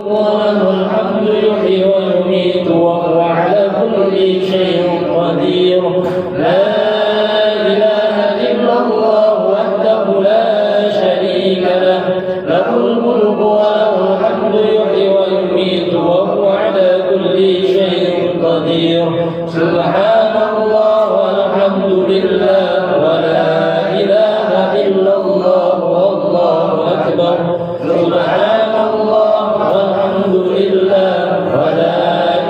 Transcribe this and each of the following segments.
وله الحمد يحيي ويميت وهو على كل شيء قدير. لا إله إلا الله وحده لا شريك له، له الملك وله الحمد يحيي ويميت وهو على كل شيء قدير. سبحان الله والحمد لله ولا إله إلا الله والله أكبر. سبحان الله والحمد لله ولا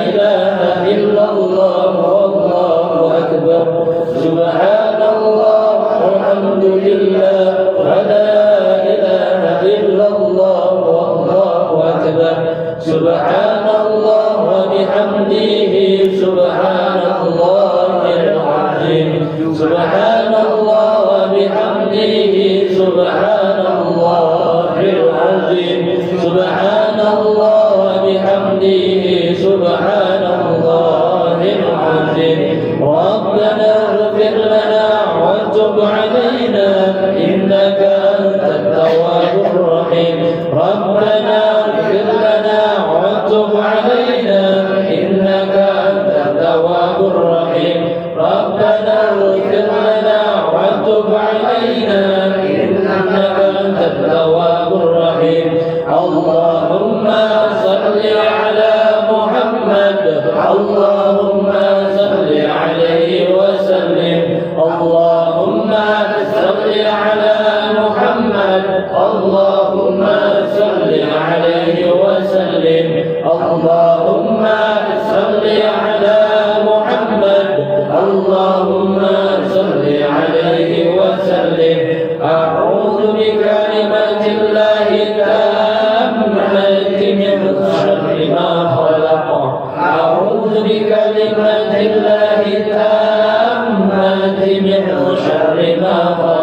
إله إلا الله والله أكبر. سبحان الله والحمد لله ولا إله إلا الله والله أكبر. سبحان الله وبحمده سبحان الله العظيم. سبحان الله وبحمده سبحان الله العظيم. سبحان الله وبحمده سبحان الله العظيم. ربنا اغفر لنا وتب علينا إنك أنت التواب الرحيم. ربنا اغفر لنا وتب علينا إنك أنت التواب الرحيم. ربنا اغفر لنا وتب علينا إنك أنت التواب الرحيم. اللهم صل على محمد. اللهم صل عليه وسلم. اللهم صل على محمد. اللهم صل عليه وسلم. اللهم صل على محمد. اللهم صل عليه وسلم. أعوذ بكلمات الله التامة من شر ما خلق. أعوذ بكلمات الله التامة من شر ما خلق.